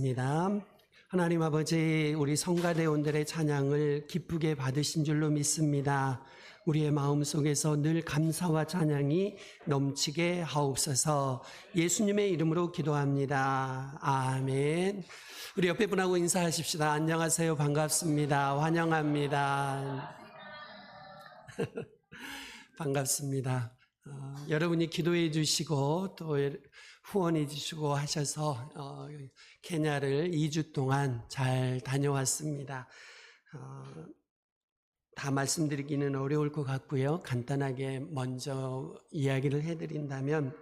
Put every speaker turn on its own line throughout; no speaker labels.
기도하겠습니다. 하나님 아버지, 우리 성가대원들의 찬양을 기쁘게 받으신 줄로 믿습니다. 우리의 마음속에서 늘 감사와 찬양이 넘치게 하옵소서. 예수님의 이름으로 기도합니다. 아멘. 우리 옆에 분하고 인사하십시다. 안녕하세요. 반갑습니다. 환영합니다. 반갑습니다. 여러분이 기도해 주시고 또 후원해 주시고 하셔서 케냐를 2주 동안 잘 다녀왔습니다. 다 말씀드리기는 어려울 것 같고요. 간단하게 먼저 이야기를 해드린다면,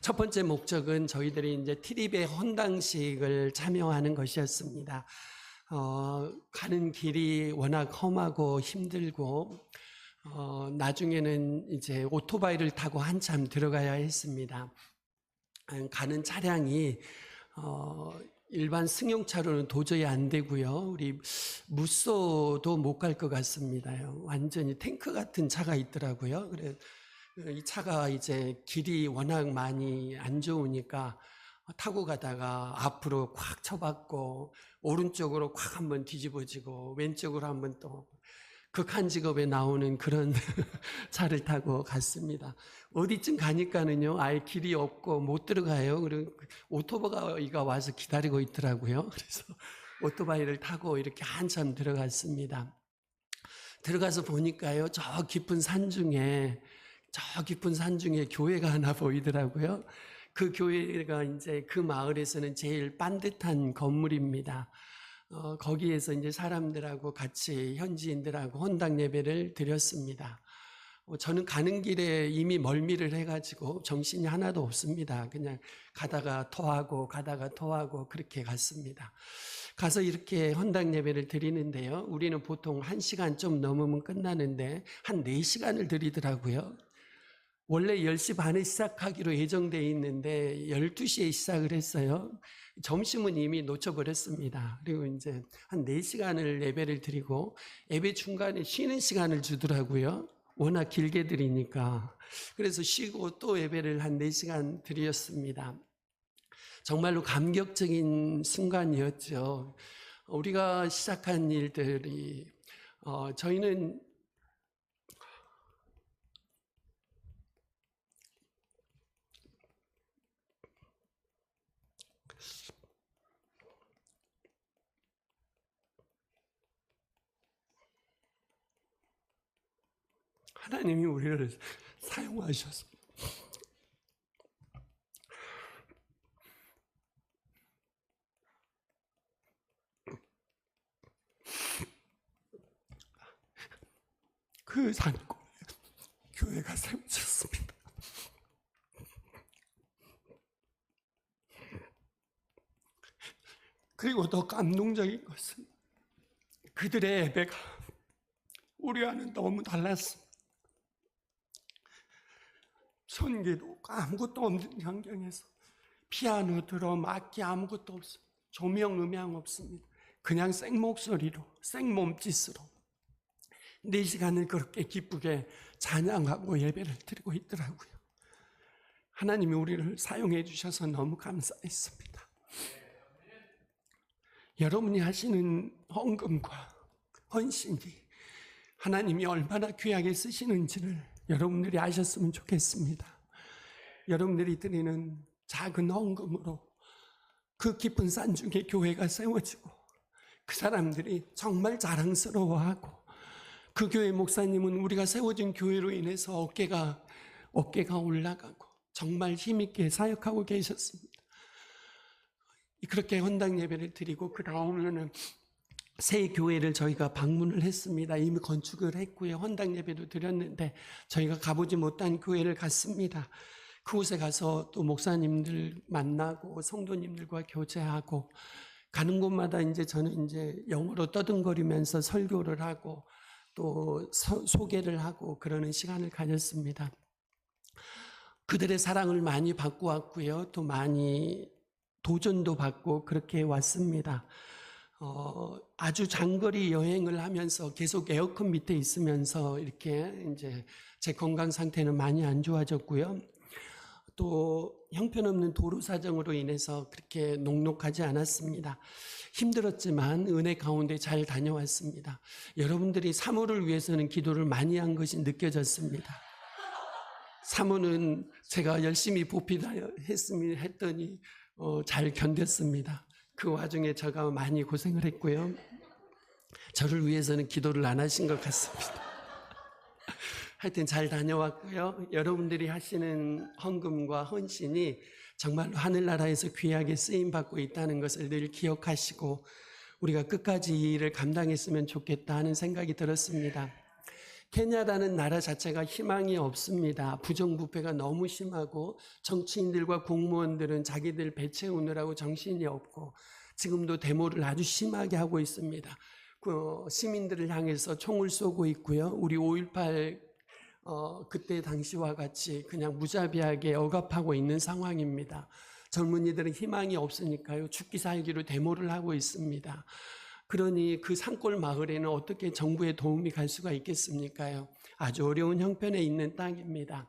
첫 번째 목적은 저희들이 이제 티립의 헌당식을 참여하는 것이었습니다. 가는 길이 워낙 험하고 힘들고 나중에는 이제 오토바이를 타고 한참 들어가야 했습니다. 가는 차량이 일반 승용차로는 도저히 안 되고요. 우리 무쏘도 못 갈 것 같습니다요. 완전히 탱크 같은 차가 있더라고요. 그래 이 차가 이제 길이 워낙 많이 안 좋으니까 타고 가다가 앞으로 콱 쳐박고 오른쪽으로 콱 한번 뒤집어지고 왼쪽으로 한번 또 극한 직업에 나오는 그런 차를 타고 갔습니다. 어디쯤 가니까는요, 아예 길이 없고 못 들어가요. 그리고 오토바이가 와서 기다리고 있더라고요. 그래서 오토바이를 타고 이렇게 한참 들어갔습니다. 들어가서 보니까요, 저 깊은 산 중에 교회가 하나 보이더라고요. 그 교회가 이제 그 마을에서는 제일 반듯한 건물입니다. 거기에서 이제 사람들하고 같이 현지인들하고 헌당 예배를 드렸습니다. 저는 가는 길에 이미 멀미를 해가지고 정신이 하나도 없습니다. 그냥 가다가 토하고 그렇게 갔습니다. 가서 이렇게 헌당 예배를 드리는데요. 우리는 보통 1시간 좀 넘으면 끝나는데 한 4시간을 드리더라고요. 원래 10시 반에 시작하기로 예정되어 있는데 12시에 시작을 했어요. 점심은 이미 놓쳐버렸습니다. 그리고 이제 한 4시간을 예배를 드리고 예배 중간에 쉬는 시간을 주더라고요. 워낙 길게 드리니까. 그래서 쉬고 또 예배를 한 4시간 드렸습니다. 정말로 감격적인 순간이었죠. 우리가 시작한 일들이 저희는 하나님이 우리를 사용하셔서 그 산골에 교회가 세워졌습니다. 그리고 더 감동적인 것은 그들의 예배가 우리와는 너무 달랐습니다. 선기도가 아무것도 없는 환경에서 피아노, 드럼, 악기 아무것도 없습니다. 조명, 음향 없습니다. 그냥 생목소리로, 생몸짓으로 4시간을 그렇게 기쁘게 찬양하고 예배를 드리고 있더라고요. 하나님이 우리를 사용해 주셔서 너무 감사했습니다. 여러분이 하시는 헌금과 헌신이 하나님이 얼마나 귀하게 쓰시는지를 여러분들이 아셨으면 좋겠습니다. 여러분들이 드리는 작은 헌금으로 그 깊은 산 중에 교회가 세워지고 그 사람들이 정말 자랑스러워하고 그 교회 목사님은 우리가 세워진 교회로 인해서 어깨가 올라가고 정말 힘있게 사역하고 계셨습니다. 그렇게 헌당 예배를 드리고 그 다음에는 새 교회를 저희가 방문을 했습니다. 이미 건축을 했고요. 헌당 예배도 드렸는데 저희가 가보지 못한 교회를 갔습니다. 그곳에 가서 또 목사님들 만나고 성도님들과 교제하고 가는 곳마다 이제 저는 이제 영어로 떠듬거리면서 설교를 하고 또 소개를 하고 그러는 시간을 가졌습니다. 그들의 사랑을 많이 받고 왔고요. 또 많이 도전도 받고 그렇게 왔습니다. 아주 장거리 여행을 하면서 계속 에어컨 밑에 있으면서 이렇게 이제 제 건강 상태는 많이 안 좋아졌고요. 또 형편없는 도로 사정으로 인해서 그렇게 녹록하지 않았습니다. 힘들었지만 은혜 가운데 잘 다녀왔습니다. 여러분들이 사모를 위해서는 기도를 많이 한 것이 느껴졌습니다. 사모는 제가 열심히 보필 했더니 잘 견뎠습니다. 그 와중에 제가 많이 고생을 했고요. 저를 위해서는 기도를 안 하신 것 같습니다. 하여튼 잘 다녀왔고요. 여러분들이 하시는 헌금과 헌신이 정말로 하늘나라에서 귀하게 쓰임받고 있다는 것을 늘 기억하시고 우리가 끝까지 이 일을 감당했으면 좋겠다 하는 생각이 들었습니다. 케냐라는 나라 자체가 희망이 없습니다. 부정부패가 너무 심하고 정치인들과 공무원들은 자기들 배 채우느라고 정신이 없고 지금도 데모를 아주 심하게 하고 있습니다. 시민들을 향해서 총을 쏘고 있고요. 우리 5.18 그때 당시와 같이 그냥 무자비하게 억압하고 있는 상황입니다. 젊은이들은 희망이 없으니까요. 죽기 살기로 데모를 하고 있습니다. 그러니 그 산골 마을에는 어떻게 정부의 도움이 갈 수가 있겠습니까요? 아주 어려운 형편에 있는 땅입니다.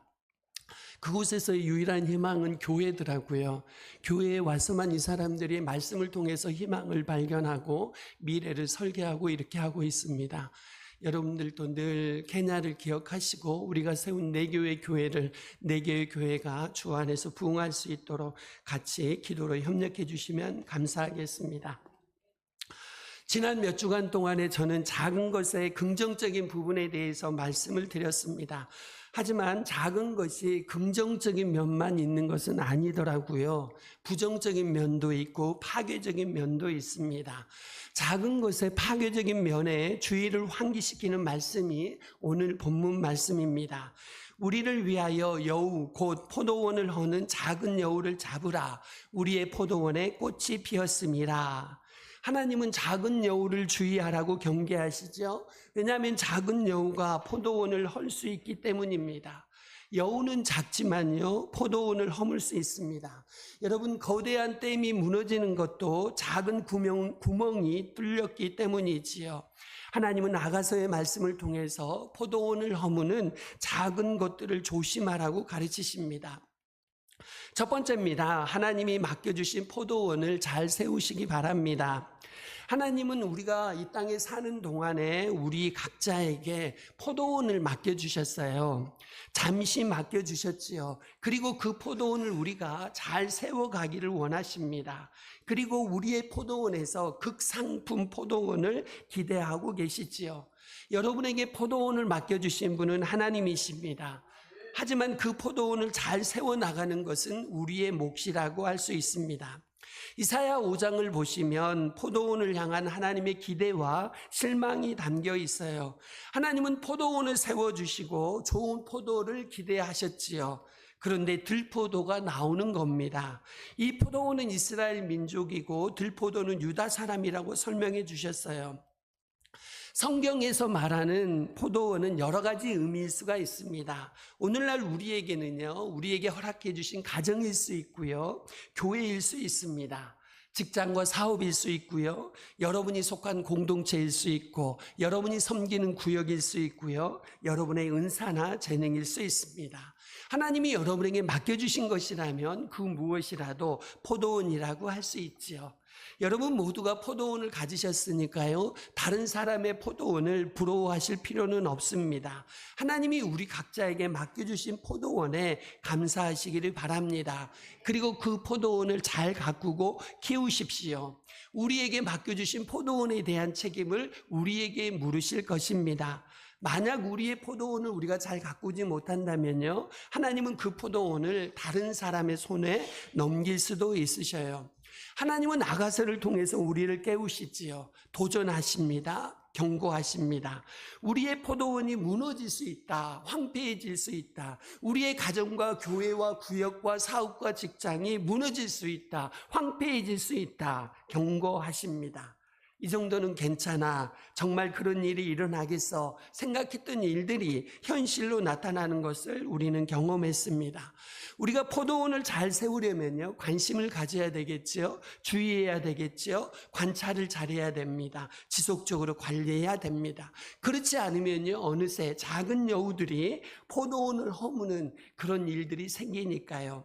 그곳에서의 유일한 희망은 교회더라고요. 교회에 와서만 이 사람들이 말씀을 통해서 희망을 발견하고 미래를 설계하고 이렇게 하고 있습니다. 여러분들도 늘 케냐를 기억하시고 우리가 세운 네 교회 교회를 네 개의 교회가 주 안에서 부흥할 수 있도록 같이 기도로 협력해 주시면 감사하겠습니다. 지난 몇 주간 동안에 저는 작은 것의 긍정적인 부분에 대해서 말씀을 드렸습니다. 하지만 작은 것이 긍정적인 면만 있는 것은 아니더라고요. 부정적인 면도 있고 파괴적인 면도 있습니다. 작은 것의 파괴적인 면에 주의를 환기시키는 말씀이 오늘 본문 말씀입니다. 우리를 위하여 여우 곧 포도원을 허는 작은 여우를 잡으라. 우리의 포도원에 꽃이 피었음이라. 하나님은 작은 여우를 주의하라고 경계하시죠. 왜냐하면 작은 여우가 포도원을 헐 수 있기 때문입니다. 여우는 작지만요, 포도원을 허물 수 있습니다. 여러분, 거대한 댐이 무너지는 것도 작은 구멍이 뚫렸기 때문이지요. 하나님은 아가서의 말씀을 통해서 포도원을 허무는 작은 것들을 조심하라고 가르치십니다. 첫 번째입니다. 하나님이 맡겨주신 포도원을 잘 세우시기 바랍니다. 하나님은 우리가 이 땅에 사는 동안에 우리 각자에게 포도원을 맡겨주셨어요. 잠시 맡겨주셨지요. 그리고 그 포도원을 우리가 잘 세워가기를 원하십니다. 그리고 우리의 포도원에서 극상품 포도원을 기대하고 계시지요. 여러분에게 포도원을 맡겨주신 분은 하나님이십니다. 하지만 그 포도원을 잘 세워나가는 것은 우리의 몫이라고 할 수 있습니다. 이사야 5장을 보시면 포도원을 향한 하나님의 기대와 실망이 담겨 있어요. 하나님은 포도원을 세워주시고 좋은 포도를 기대하셨지요. 그런데 들포도가 나오는 겁니다. 이 포도원은 이스라엘 민족이고 들포도는 유다 사람이라고 설명해 주셨어요. 성경에서 말하는 포도원은 여러 가지 의미일 수가 있습니다. 오늘날 우리에게는요, 우리에게 허락해 주신 가정일 수 있고요, 교회일 수 있습니다. 직장과 사업일 수 있고요, 여러분이 속한 공동체일 수 있고, 여러분이 섬기는 구역일 수 있고요, 여러분의 은사나 재능일 수 있습니다. 하나님이 여러분에게 맡겨주신 것이라면 그 무엇이라도 포도원이라고 할 수 있지요. 여러분 모두가 포도원을 가지셨으니까요, 다른 사람의 포도원을 부러워하실 필요는 없습니다. 하나님이 우리 각자에게 맡겨주신 포도원에 감사하시기를 바랍니다. 그리고 그 포도원을 잘 가꾸고 키우십시오. 우리에게 맡겨주신 포도원에 대한 책임을 우리에게 물으실 것입니다. 만약 우리의 포도원을 우리가 잘 가꾸지 못한다면요, 하나님은 그 포도원을 다른 사람의 손에 넘길 수도 있으셔요. 하나님은 아가서를 통해서 우리를 깨우시지요. 도전하십니다. 경고하십니다. 우리의 포도원이 무너질 수 있다. 황폐해질 수 있다. 우리의 가정과 교회와 구역과 사업과 직장이 무너질 수 있다. 황폐해질 수 있다. 경고하십니다. 이 정도는 괜찮아. 정말 그런 일이 일어나겠어. 생각했던 일들이 현실로 나타나는 것을 우리는 경험했습니다. 우리가 포도원을 잘 세우려면요, 관심을 가져야 되겠죠. 주의해야 되겠죠. 관찰을 잘해야 됩니다. 지속적으로 관리해야 됩니다. 그렇지 않으면요, 어느새 작은 여우들이 포도원을 허무는 그런 일들이 생기니까요.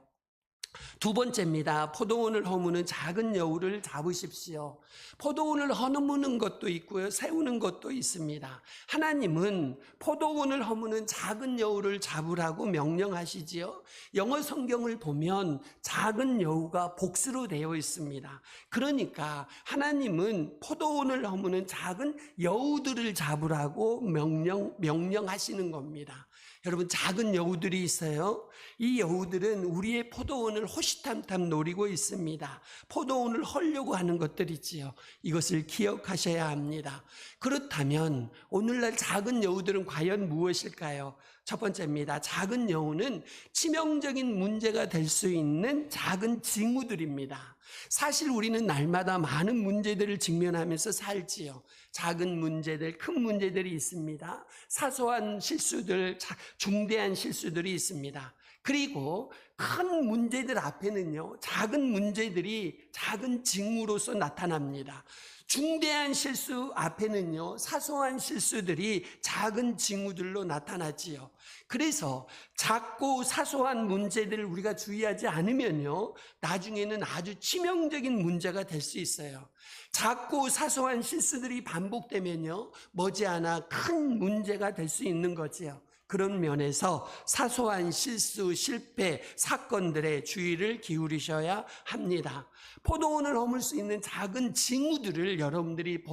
두 번째입니다. 포도원을 허무는 작은 여우를 잡으십시오. 포도원을 허무는 것도 있고요, 세우는 것도 있습니다. 하나님은 포도원을 허무는 작은 여우를 잡으라고 명령하시지요. 영어 성경을 보면 작은 여우가 복수로 되어 있습니다. 그러니까 하나님은 포도원을 허무는 작은 여우들을 잡으라고 명령하시는 겁니다. 여러분, 작은 여우들이 있어요. 이 여우들은 우리의 포도원을 호시탐탐 노리고 있습니다. 포도원을 헐려고 하는 것들이지요. 이것을 기억하셔야 합니다. 그렇다면 오늘날 작은 여우들은 과연 무엇일까요? 첫 번째입니다. 작은 여우는 치명적인 문제가 될 수 있는 작은 징후들입니다. 사실 우리는 날마다 많은 문제들을 직면하면서 살지요. 작은 문제들, 큰 문제들이 있습니다. 사소한 실수들, 중대한 실수들이 있습니다. 그리고 큰 문제들 앞에는요, 작은 문제들이 작은 징후로서 나타납니다. 중대한 실수 앞에는요, 사소한 실수들이 작은 징후들로 나타나지요. 그래서 작고 사소한 문제들을 우리가 주의하지 않으면요, 나중에는 아주 치명적인 문제가 될 수 있어요. 작고 사소한 실수들이 반복되면요, 머지않아 큰 문제가 될 수 있는 거지요. 그런 면에서 사소한 실수, 실패, 사건들에 주의를 기울이셔야 합니다. 포도원을 허물 수 있는 작은 징후들을 여러분들이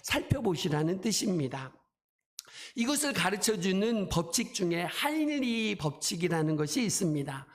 살펴보시라는 뜻입니다. 이것을 가르쳐주는 법칙 중에 하일리 법칙이라는 것이 있습니다.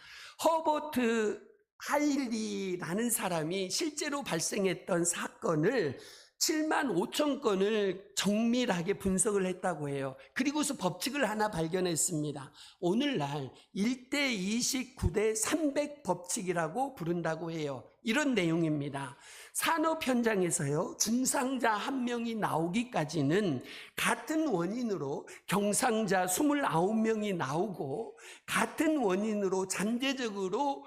허버트 하일리라는 사람이 실제로 발생했던 사건을 7만 5천 건을 정밀하게 분석을 했다고 해요. 그리고서 법칙을 하나 발견했습니다. 오늘날 1대 29대 300 법칙이라고 부른다고 해요. 이런 내용입니다. 산업 현장에서요, 중상자 한 명이 나오기까지는 같은 원인으로 경상자 29명이 나오고, 같은 원인으로 잠재적으로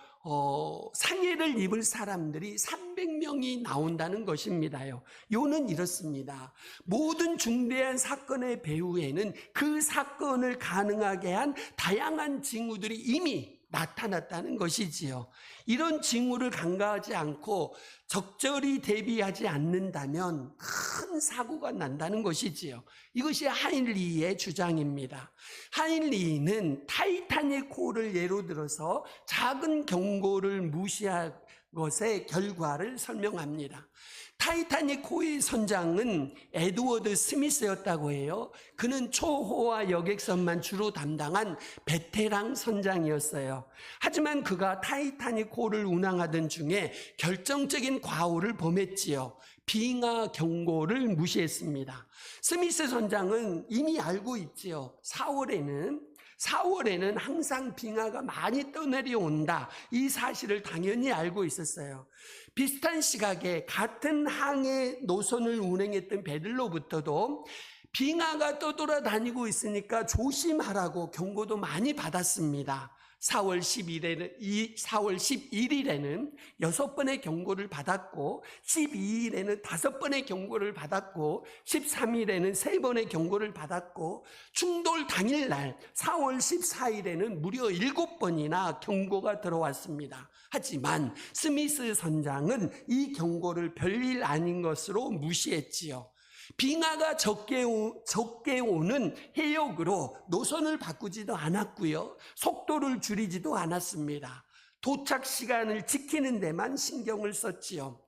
상해를 입을 사람들이 300명이 나온다는 것입니다요. 요는 이렇습니다. 모든 중대한 사건의 배후에는 그 사건을 가능하게 한 다양한 징후들이 이미 나타났다는 것이지요. 이런 징후를 간과하지 않고 적절히 대비하지 않는다면 큰 사고가 난다는 것이지요. 이것이 하인리의 주장입니다. 하인리는 타이타닉 호를 예로 들어서 작은 경고를 무시한 것의 결과를 설명합니다. 타이타닉 호의 선장은 에드워드 스미스였다고 해요. 그는 초호화 여객선만 주로 담당한 베테랑 선장이었어요. 하지만 그가 타이타닉 호를 운항하던 중에 결정적인 과오를 범했지요. 빙하 경고를 무시했습니다. 스미스 선장은 이미 알고 있지요. 4월에는 항상 빙하가 많이 떠내려온다, 이 사실을 당연히 알고 있었어요. 비슷한 시각에 같은 항해 노선을 운행했던 배들로부터도 빙하가 떠돌아다니고 있으니까 조심하라고 경고도 많이 받았습니다. 4월 11일에는 6번의 경고를 받았고, 12일에는 5번의 경고를 받았고, 13일에는 3번의 경고를 받았고, 충돌 당일날 4월 14일에는 무려 7번이나 경고가 들어왔습니다. 하지만 스미스 선장은 이 경고를 별일 아닌 것으로 무시했지요. 빙하가 적게 오는 해역으로 노선을 바꾸지도 않았고요, 속도를 줄이지도 않았습니다. 도착 시간을 지키는 데만 신경을 썼지요.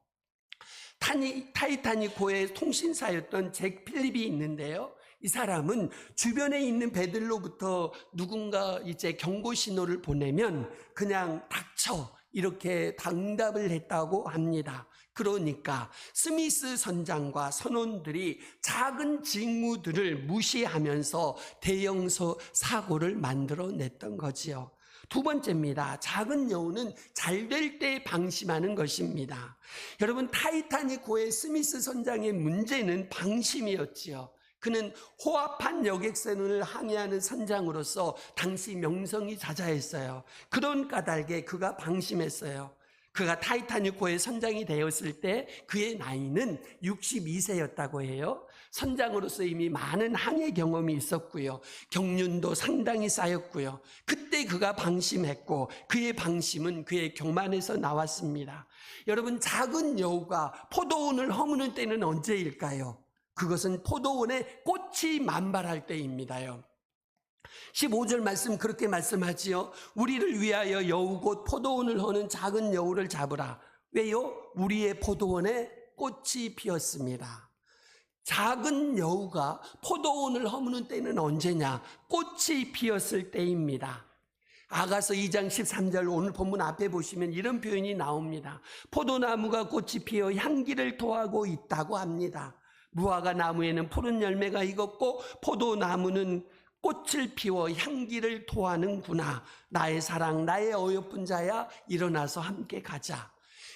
타이타닉호의 통신사였던 잭 필립이 있는데요, 이 사람은 주변에 있는 배들로부터 누군가 이제 경고 신호를 보내면 그냥 닥쳐, 이렇게 당답을 했다고 합니다. 그러니까 스미스 선장과 선원들이 작은 징후들을 무시하면서 대형 사고를 만들어냈던 거지요. 두 번째입니다. 작은 여우는 잘 될 때 방심하는 것입니다. 여러분, 타이타닉호의 스미스 선장의 문제는 방심이었지요. 그는 호합한 여객선을 항해하는 선장으로서 당시 명성이 자자했어요. 그런 까닭에 그가 방심했어요. 그가 타이타닉호에 선장이 되었을 때 그의 나이는 62세였다고 해요. 선장으로서 이미 많은 항해 경험이 있었고요. 경륜도 상당히 쌓였고요. 그때 그가 방심했고 그의 방심은 그의 교만에서 나왔습니다. 여러분, 작은 여우가 포도원을 허무는 때는 언제일까요? 그것은 포도원에 꽃이 만발할 때입니다요. 15절 말씀 그렇게 말씀하지요. 우리를 위하여 여우 곧 포도원을 허는 작은 여우를 잡으라. 왜요? 우리의 포도원에 꽃이 피었습니다. 작은 여우가 포도원을 허무는 때는 언제냐? 꽃이 피었을 때입니다. 아가서 2장 13절 오늘 본문 앞에 보시면 이런 표현이 나옵니다. 포도나무가 꽃이 피어 향기를 토하고 있다고 합니다. 무화과 나무에는 푸른 열매가 익었고 포도나무는 꽃을 피워 향기를 토하는구나. 나의 사랑, 나의 어여쁜 자야, 일어나서 함께 가자.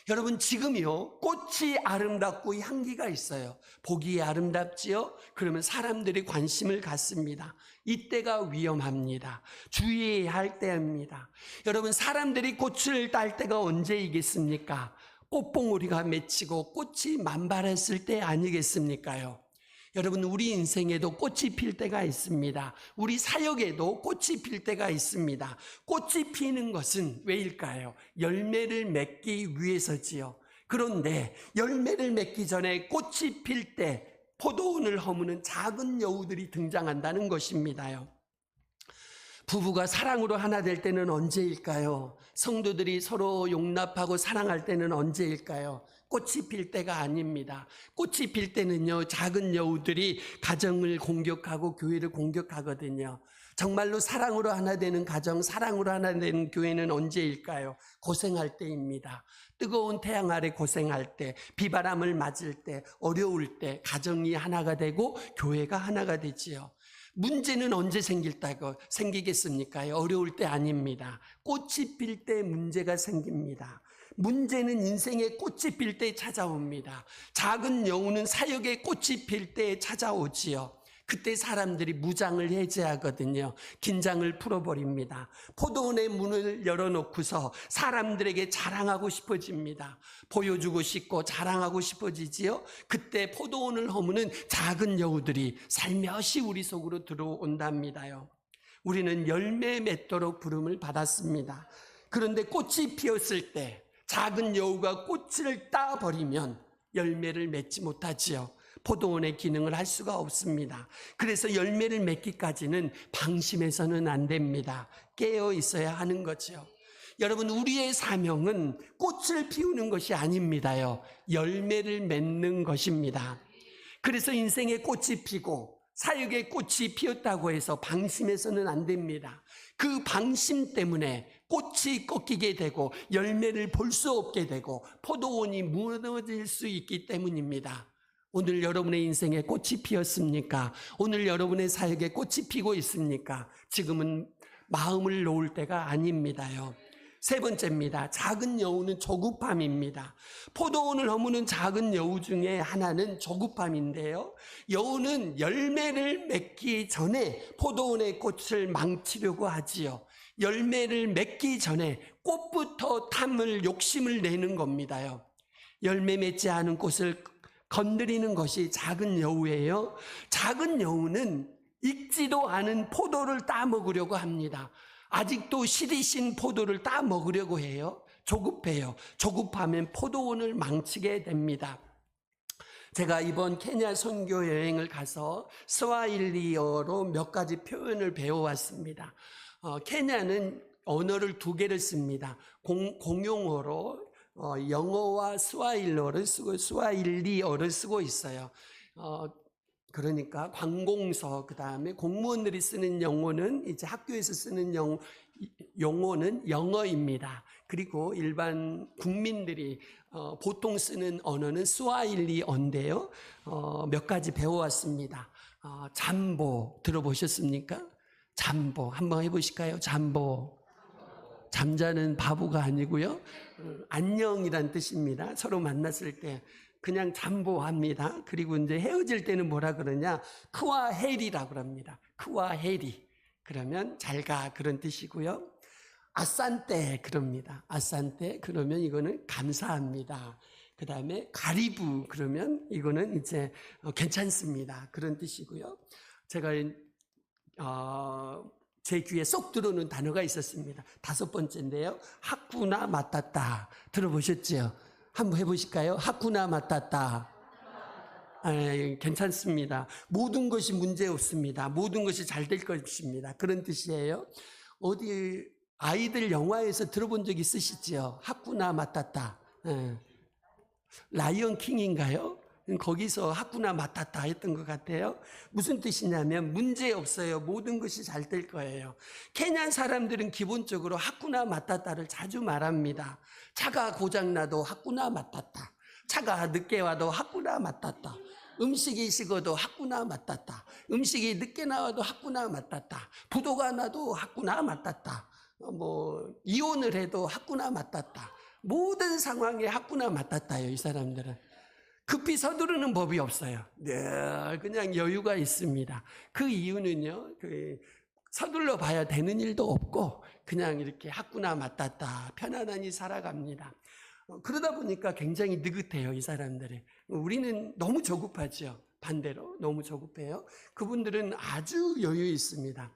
여러분, 지금요 꽃이 아름답고 향기가 있어요. 보기에 아름답지요? 그러면 사람들이 관심을 갖습니다. 이때가 위험합니다. 주의해야 할 때입니다. 여러분, 사람들이 꽃을 딸 때가 언제이겠습니까? 꽃봉오리가 맺히고 꽃이 만발했을 때 아니겠습니까요? 여러분, 우리 인생에도 꽃이 필 때가 있습니다. 우리 사역에도 꽃이 필 때가 있습니다. 꽃이 피는 것은 왜일까요? 열매를 맺기 위해서지요. 그런데 열매를 맺기 전에 꽃이 필 때 포도원을 허무는 작은 여우들이 등장한다는 것입니다요. 부부가 사랑으로 하나 될 때는 언제일까요? 성도들이 서로 용납하고 사랑할 때는 언제일까요? 꽃이 필 때가 아닙니다. 꽃이 필 때는요, 작은 여우들이 가정을 공격하고 교회를 공격하거든요. 정말로 사랑으로 하나 되는 가정, 사랑으로 하나 되는 교회는 언제일까요? 고생할 때입니다. 뜨거운 태양 아래 고생할 때, 비바람을 맞을 때, 어려울 때 가정이 하나가 되고 교회가 하나가 되지요. 문제는 언제 생기겠습니까? 어려울 때 아닙니다. 꽃이 필 때 문제가 생깁니다. 문제는 인생의 꽃이 필 때 찾아옵니다. 작은 여우는 사역의 꽃이 필 때 찾아오지요. 그때 사람들이 무장을 해제하거든요. 긴장을 풀어버립니다. 포도원의 문을 열어놓고서 사람들에게 자랑하고 싶어집니다. 보여주고 싶고 자랑하고 싶어지지요. 그때 포도원을 허무는 작은 여우들이 살며시 우리 속으로 들어온답니다요. 우리는 열매 맺도록 부름을 받았습니다. 그런데 꽃이 피었을 때 작은 여우가 꽃을 따버리면 열매를 맺지 못하지요. 포도원의 기능을 할 수가 없습니다. 그래서 열매를 맺기까지는 방심해서는 안 됩니다. 깨어 있어야 하는 거죠. 여러분, 우리의 사명은 꽃을 피우는 것이 아닙니다요. 열매를 맺는 것입니다. 그래서 인생의 꽃이 피고 사역의 꽃이 피었다고 해서 방심해서는 안 됩니다. 그 방심 때문에 꽃이 꺾이게 되고 열매를 볼 수 없게 되고 포도원이 무너질 수 있기 때문입니다. 오늘 여러분의 인생에 꽃이 피었습니까? 오늘 여러분의 사역에 꽃이 피고 있습니까? 지금은 마음을 놓을 때가 아닙니다요. 세 번째입니다. 작은 여우는 조급함입니다. 포도원을 허무는 작은 여우 중에 하나는 조급함인데요. 여우는 열매를 맺기 전에 포도원의 꽃을 망치려고 하지요. 열매를 맺기 전에 꽃부터 탐을 욕심을 내는 겁니다요. 열매 맺지 않은 꽃을 건드리는 것이 작은 여우예요. 작은 여우는 익지도 않은 포도를 따먹으려고 합니다. 아직도 시리신 포도를 따먹으려고 해요. 조급해요. 조급하면 포도원을 망치게 됩니다. 제가 이번 케냐 선교 여행을 가서 스와힐리어로 몇 가지 표현을 배워왔습니다. 케냐는 언어를 두 개를 씁니다. 공용어로 영어와 스와힐리어를 쓰고 있어요. 그러니까 관공서, 그 다음에 공무원들이 쓰는 영어는 이제 학교에서 쓰는 용어는 영어입니다. 그리고 일반 국민들이 보통 쓰는 언어는 스와힐리어인데요. 몇 가지 배워왔습니다. 잠보 들어보셨습니까? 잠보 한번 해보실까요? 잠보. 잠자는 바보가 아니고요. 안녕이란 뜻입니다. 서로 만났을 때 그냥 잠보합니다. 그리고 이제 헤어질 때는 뭐라 그러냐? 크와 헬이라고 합니다. 크와 헬이. 그러면 잘 가, 그런 뜻이고요. 아산테 그럽니다. 아산테 그러면 이거는 감사합니다. 그 다음에 가리부 그러면 이거는 이제 괜찮습니다. 그런 뜻이고요. 제가 제 귀에 쏙 들어오는 단어가 있었습니다. 5번째인데요. 하쿠나 마타타 들어보셨죠? 한번 해보실까요? 하쿠나 마타타. 괜찮습니다. 모든 것이 문제 없습니다. 모든 것이 잘 될 것입니다. 그런 뜻이에요. 어디 아이들 영화에서 들어본 적 있으시죠? 하쿠나 마타타. 라이언 킹인가요? 거기서 하쿠나 마타타 했던 것 같아요. 무슨 뜻이냐면 문제 없어요. 모든 것이 잘 될 거예요. 케냐 사람들은 기본적으로 하쿠나 마타타를 자주 말합니다. 차가 고장나도 하쿠나 마타타. 차가 늦게 와도 하쿠나 마타타. 음식이 식어도 하쿠나 마타타. 음식이 늦게 나와도 하쿠나 마타타. 부도가 나도 하쿠나 마타타. 이혼을 해도 하쿠나 마타타. 모든 상황에 하쿠나 마타타예요. 이 사람들은 급히 서두르는 법이 없어요. 늘 그냥 여유가 있습니다. 그 이유는요, 서둘러 봐야 되는 일도 없고 그냥 이렇게 하쿠나 마타타 편안하게 살아갑니다. 그러다 보니까 굉장히 느긋해요. 이 사람들이. 우리는 너무 조급하죠. 반대로 너무 조급해요. 그분들은 아주 여유 있습니다.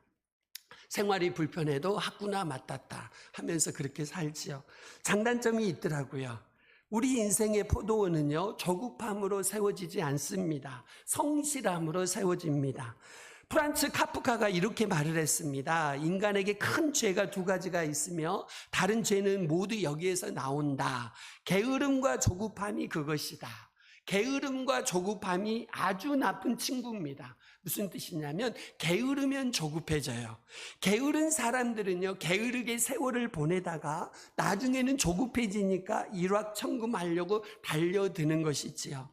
생활이 불편해도 하쿠나 마타타 하면서 그렇게 살지요. 장단점이 있더라고요. 우리 인생의 포도원은요, 조급함으로 세워지지 않습니다. 성실함으로 세워집니다. 프란츠 카프카가 이렇게 말을 했습니다. 인간에게 큰 죄가 2가지가 있으며 다른 죄는 모두 여기에서 나온다. 게으름과 조급함이 그것이다. 게으름과 조급함이 아주 나쁜 친구입니다. 무슨 뜻이냐면 게으르면 조급해져요. 게으른 사람들은요, 게으르게 세월을 보내다가 나중에는 조급해지니까 일확천금하려고 달려드는 것이지요.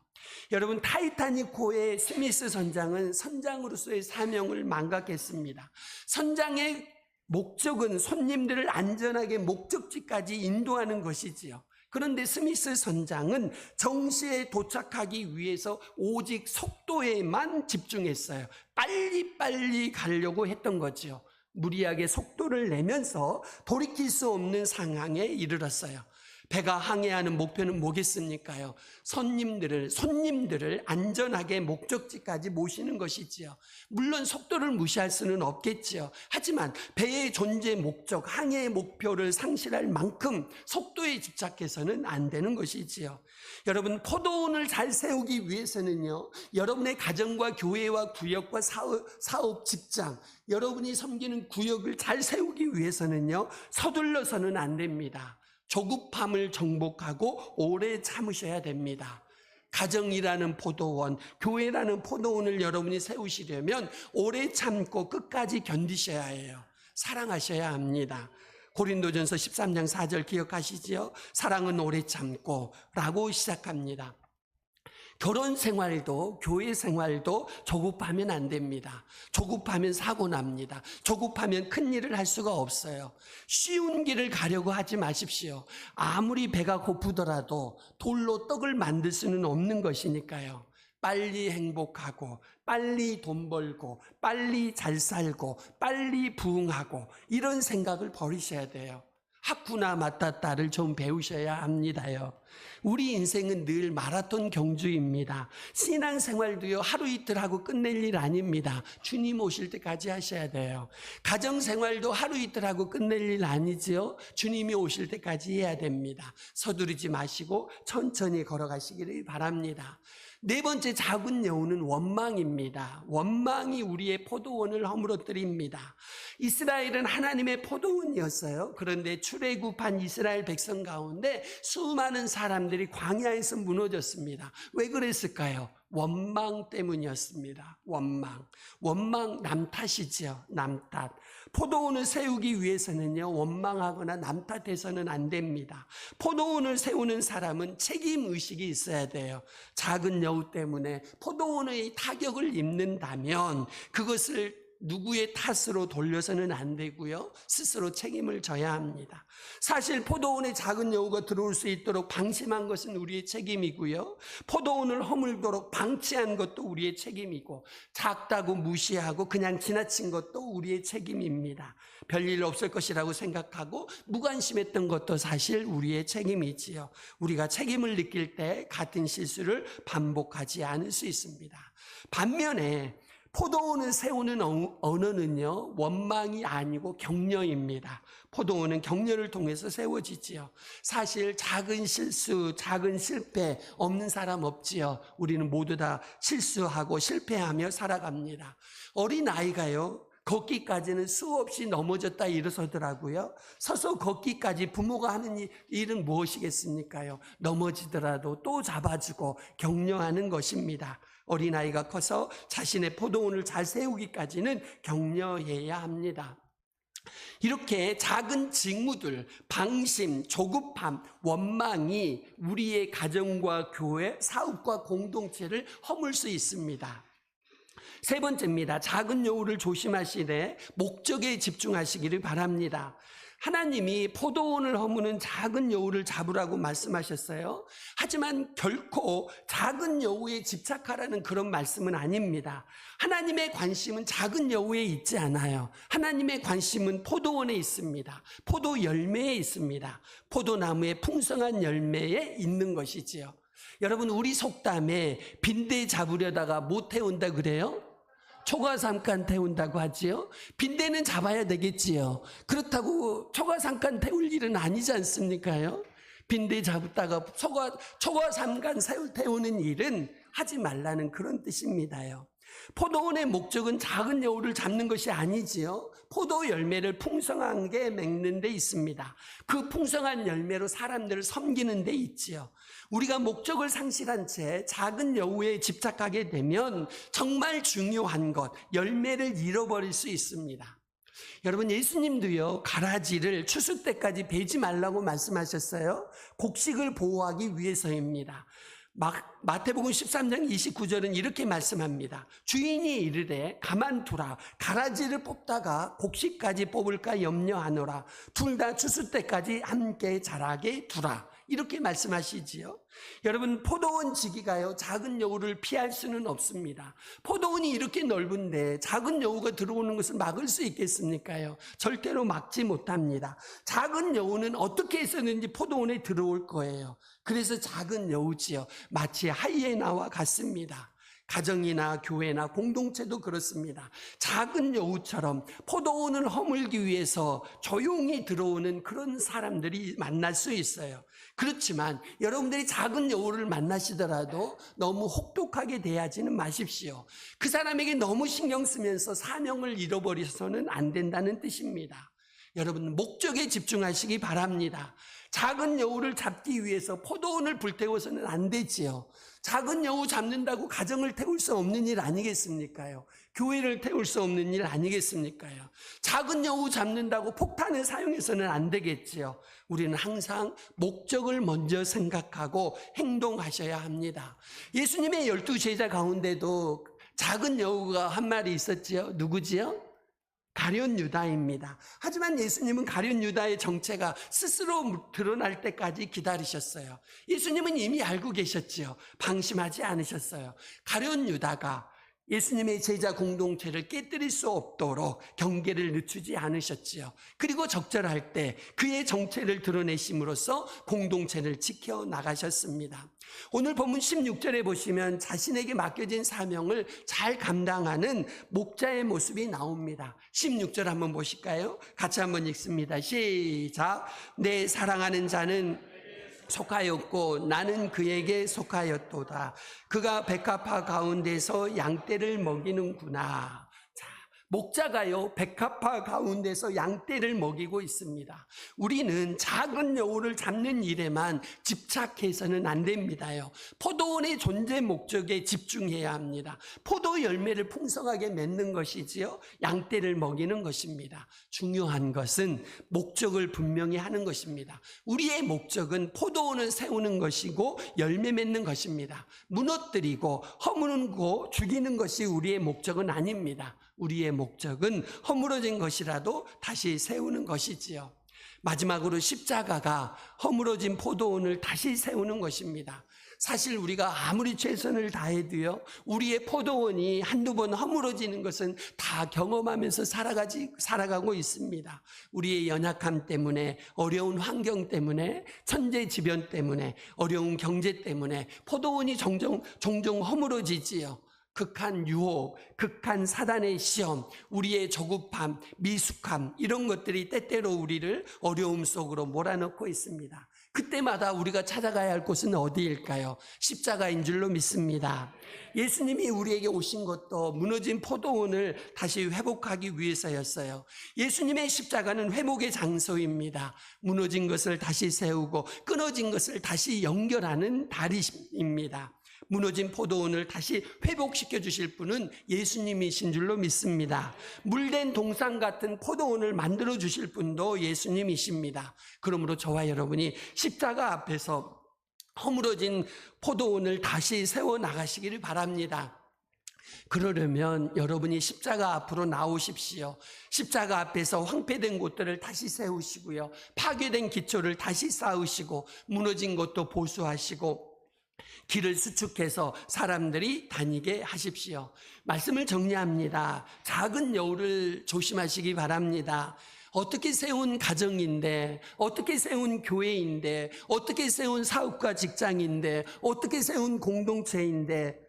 여러분, 타이타닉호의 스미스 선장은 선장으로서의 사명을 망각했습니다. 선장의 목적은 손님들을 안전하게 목적지까지 인도하는 것이지요. 그런데 스미스 선장은 정시에 도착하기 위해서 오직 속도에만 집중했어요. 빨리빨리 가려고 했던 거죠. 무리하게 속도를 내면서 돌이킬 수 없는 상황에 이르렀어요. 배가 항해하는 목표는 뭐겠습니까요? 손님들을 안전하게 목적지까지 모시는 것이지요. 물론 속도를 무시할 수는 없겠지요. 하지만 배의 존재 목적, 항해의 목표를 상실할 만큼 속도에 집착해서는 안 되는 것이지요. 여러분, 포도원을 잘 세우기 위해서는요, 여러분의 가정과 교회와 구역과 사업, 직장, 여러분이 섬기는 구역을 잘 세우기 위해서는요, 서둘러서는 안 됩니다. 조급함을 정복하고 오래 참으셔야 됩니다. 가정이라는 포도원, 교회라는 포도원을 여러분이 세우시려면 오래 참고 끝까지 견디셔야 해요. 사랑하셔야 합니다. 고린도전서 13장 4절 기억하시지요? 사랑은 오래 참고 라고 시작합니다. 결혼 생활도 교회 생활도 조급하면 안 됩니다. 조급하면 사고 납니다. 조급하면 큰 일을 할 수가 없어요. 쉬운 길을 가려고 하지 마십시오. 아무리 배가 고프더라도 돌로 떡을 만들 수는 없는 것이니까요. 빨리 행복하고 빨리 돈 벌고 빨리 잘 살고 빨리 부흥하고 이런 생각을 버리셔야 돼요. 하쿠나 마타타를 좀 배우셔야 합니다요. 우리 인생은 늘 마라톤 경주입니다. 신앙생활도요, 하루 이틀 하고 끝낼 일 아닙니다. 주님 오실 때까지 하셔야 돼요. 가정생활도 하루 이틀 하고 끝낼 일 아니지요. 주님이 오실 때까지 해야 됩니다. 서두르지 마시고 천천히 걸어가시기를 바랍니다. 4번째 작은 여우는 원망입니다. 원망이 우리의 포도원을 허물어뜨립니다. 이스라엘은 하나님의 포도원이었어요. 그런데 출애굽한 이스라엘 백성 가운데 수많은 사람들이 광야에서 무너졌습니다. 왜 그랬을까요? 원망 때문이었습니다. 원망 남 탓이죠. 남 탓. 포도원을 세우기 위해서는요, 원망하거나 남 탓해서는 안 됩니다. 포도원을 세우는 사람은 책임의식이 있어야 돼요. 작은 여우 때문에 포도원의 타격을 입는다면 그것을 누구의 탓으로 돌려서는 안 되고요. 스스로 책임을 져야 합니다. 사실 포도원에 작은 여우가 들어올 수 있도록 방심한 것은 우리의 책임이고요. 포도원을 허물도록 방치한 것도 우리의 책임이고, 작다고 무시하고 그냥 지나친 것도 우리의 책임입니다. 별일 없을 것이라고 생각하고 무관심했던 것도 사실 우리의 책임이지요. 우리가 책임을 느낄 때 같은 실수를 반복하지 않을 수 있습니다. 반면에 포도원을 세우는 언어는요, 원망이 아니고 격려입니다. 포도원은 격려를 통해서 세워지지요. 사실 작은 실수, 작은 실패 없는 사람 없지요. 우리는 모두 다 실수하고 실패하며 살아갑니다. 어린아이가요, 걷기까지는 수없이 넘어졌다 일어서더라고요. 서서 걷기까지 부모가 하는 일은 무엇이겠습니까요? 넘어지더라도 또 잡아주고 격려하는 것입니다. 어린아이가 커서 자신의 포도원을 잘 세우기까지는 격려해야 합니다. 이렇게 작은 직무들, 방심, 조급함, 원망이 우리의 가정과 교회, 사업과 공동체를 허물 수 있습니다. 세 번째입니다. 작은 여우를 조심하시되 목적에 집중하시기를 바랍니다. 하나님이 포도원을 허무는 작은 여우를 잡으라고 말씀하셨어요. 하지만 결코 작은 여우에 집착하라는 그런 말씀은 아닙니다. 하나님의 관심은 작은 여우에 있지 않아요. 하나님의 관심은 포도원에 있습니다. 포도 열매에 있습니다. 포도나무의 풍성한 열매에 있는 것이지요. 여러분, 우리 속담에 빈대 잡으려다가 못 태운다 그래요? 초가삼간 태운다고 하지요. 빈대는 잡아야 되겠지요. 그렇다고 초가삼간 태울 일은 아니지 않습니까요? 빈대 잡다가 초가삼간 태우는 일은 하지 말라는 그런 뜻입니다요. 포도원의 목적은 작은 여우를 잡는 것이 아니지요. 포도 열매를 풍성하게 맺는 데 있습니다. 그 풍성한 열매로 사람들을 섬기는 데 있지요. 우리가 목적을 상실한 채 작은 여우에 집착하게 되면 정말 중요한 것, 열매를 잃어버릴 수 있습니다. 여러분, 예수님도요, 가라지를 추수 때까지 베지 말라고 말씀하셨어요. 곡식을 보호하기 위해서입니다. 마태복음 13장 29절은 이렇게 말씀합니다. 주인이 이르되 가만두라, 가라지를 뽑다가 곡식까지 뽑을까 염려하노라. 둘 다 추수 때까지 함께 자라게 두라. 이렇게 말씀하시지요. 여러분, 포도원 지기가요, 작은 여우를 피할 수는 없습니다. 포도원이 이렇게 넓은데 작은 여우가 들어오는 것을 막을 수 있겠습니까요? 절대로 막지 못합니다. 작은 여우는 어떻게 해서든지 포도원에 들어올 거예요. 그래서 작은 여우지요, 마치 하이에나와 같습니다. 가정이나 교회나 공동체도 그렇습니다. 작은 여우처럼 포도원을 허물기 위해서 조용히 들어오는 그런 사람들이 만날 수 있어요. 그렇지만 여러분들이 작은 여우를 만나시더라도 너무 혹독하게 대하지는 마십시오. 그 사람에게 너무 신경 쓰면서 사명을 잃어버려서는 안 된다는 뜻입니다. 여러분, 목적에 집중하시기 바랍니다. 작은 여우를 잡기 위해서 포도원을 불태워서는 안 되지요. 작은 여우 잡는다고 가정을 태울 수 없는 일 아니겠습니까요? 교회를 태울 수 없는 일 아니겠습니까요? 작은 여우 잡는다고 폭탄을 사용해서는 안 되겠지요. 우리는 항상 목적을 먼저 생각하고 행동하셔야 합니다. 예수님의 12제자 가운데도 작은 여우가 한 마리 있었지요. 누구지요? 가룟 유다입니다. 하지만 예수님은 가룟 유다의 정체가 스스로 드러날 때까지 기다리셨어요. 예수님은 이미 알고 계셨지요. 방심하지 않으셨어요. 가룟 유다가 예수님의 제자 공동체를 깨뜨릴 수 없도록 경계를 늦추지 않으셨지요. 그리고 적절할 때 그의 정체를 드러내심으로써 공동체를 지켜나가셨습니다. 오늘 본문 16절에 보시면 자신에게 맡겨진 사명을 잘 감당하는 목자의 모습이 나옵니다. 16절 한번 보실까요? 같이 한번 읽습니다. 시작. 내 사랑하는 자는 속하였고 나는 그에게 속하였도다. 그가 백합화 가운데서 양떼를 먹이는구나. 자, 목자가요, 백합화 가운데서 양떼를 먹이고 있습니다. 우리는 작은 여우를 잡는 일에만 집착해서는 안 됩니다요. 포도원의 존재 목적에 집중해야 합니다. 포도 열매를 풍성하게 맺는 것이지요, 양떼를 먹이는 것입니다. 중요한 것은 목적을 분명히 하는 것입니다. 우리의 목적은 포도원을 세우는 것이고 열매 맺는 것입니다. 무너뜨리고 허무는 거 죽이는 것이 우리의 목적은 아닙니다. 우리의 목적은 허물어진 것이라도 다시 세우는 것이지요. 마지막으로 십자가가 허물어진 포도원을 다시 세우는 것입니다. 사실 우리가 아무리 최선을 다해도요, 우리의 포도원이 한두 번 허물어지는 것은 다 경험하면서 살아가고 있습니다. 우리의 연약함 때문에, 어려운 환경 때문에, 천재지변 때문에, 어려운 경제 때문에 포도원이 종종 허물어지지요. 극한 유혹, 극한 사단의 시험, 우리의 조급함, 미숙함, 이런 것들이 때때로 우리를 어려움 속으로 몰아넣고 있습니다. 그때마다 우리가 찾아가야 할 곳은 어디일까요? 십자가인 줄로 믿습니다. 예수님이 우리에게 오신 것도 무너진 포도원을 다시 회복하기 위해서였어요. 예수님의 십자가는 회복의 장소입니다. 무너진 것을 다시 세우고 끊어진 것을 다시 연결하는 다리입니다. 무너진 포도원을 다시 회복시켜 주실 분은 예수님이신 줄로 믿습니다. 물된 동산 같은 포도원을 만들어 주실 분도 예수님이십니다. 그러므로 저와 여러분이 십자가 앞에서 허물어진 포도원을 다시 세워 나가시기를 바랍니다. 그러려면 여러분이 십자가 앞으로 나오십시오. 십자가 앞에서 황폐된 곳들을 다시 세우시고요, 파괴된 기초를 다시 쌓으시고, 무너진 것도 보수하시고, 길을 수축해서 사람들이 다니게 하십시오. 말씀을 정리합니다. 작은 여우를 조심하시기 바랍니다. 어떻게 세운 가정인데, 어떻게 세운 교회인데, 어떻게 세운 사업과 직장인데, 어떻게 세운 공동체인데,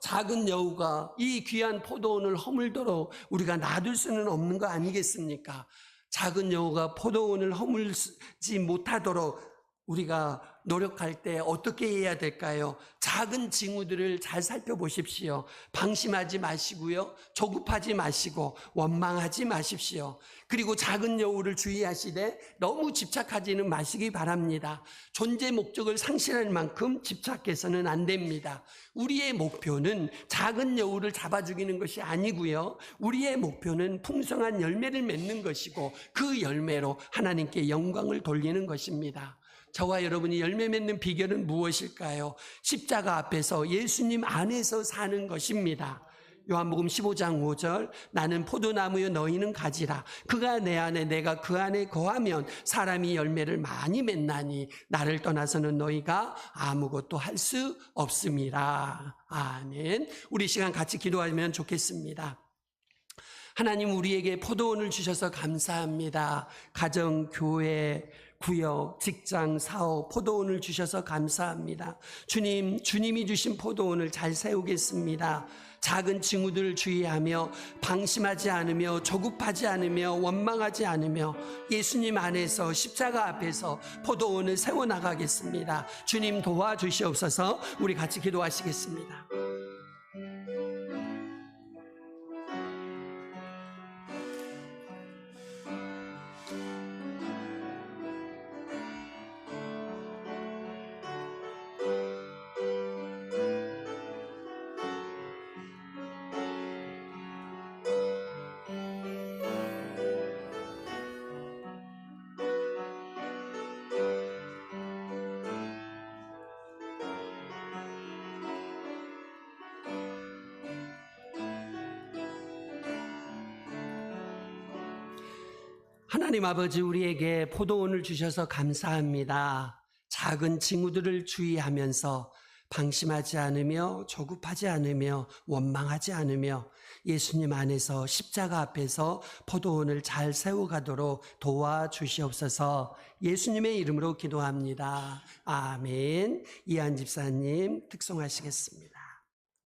작은 여우가 이 귀한 포도원을 허물도록 우리가 놔둘 수는 없는 거 아니겠습니까? 작은 여우가 포도원을 허물지 못하도록 우리가 노력할 때 어떻게 해야 될까요? 작은 징후들을 잘 살펴보십시오. 방심하지 마시고요, 조급하지 마시고 원망하지 마십시오. 그리고 작은 여우를 주의하시되 너무 집착하지는 마시기 바랍니다. 존재 목적을 상실할 만큼 집착해서는 안 됩니다. 우리의 목표는 작은 여우를 잡아 죽이는 것이 아니고요, 우리의 목표는 풍성한 열매를 맺는 것이고, 그 열매로 하나님께 영광을 돌리는 것입니다. 저와 여러분이 열매 맺는 비결은 무엇일까요? 십자가 앞에서 예수님 안에서 사는 것입니다. 요한복음 15장 5절, 나는 포도나무여 너희는 가지라. 그가 내 안에 내가 그 안에 거하면 사람이 열매를 많이 맺나니 나를 떠나서는 너희가 아무것도 할 수 없음이라. 아멘. 우리 시간 같이 기도하면 좋겠습니다. 하나님, 우리에게 포도원을 주셔서 감사합니다. 가정, 교회, 구역, 직장, 사업, 포도원을 주셔서 감사합니다. 주님, 주님이 주신 포도원을 잘 세우겠습니다. 작은 징후들을 주의하며 방심하지 않으며 조급하지 않으며 원망하지 않으며 예수님 안에서 십자가 앞에서 포도원을 세워나가겠습니다. 주님 도와주시옵소서. 우리 같이 기도하시겠습니다. 하나님 아버지, 우리에게 포도원을 주셔서 감사합니다. 작은 징후들을 주의하면서 방심하지 않으며 조급하지 않으며 원망하지 않으며 예수님 안에서 십자가 앞에서 포도원을 잘 세워가도록 도와주시옵소서. 예수님의 이름으로 기도합니다. 아멘. 이한 집사님 특송하시겠습니다.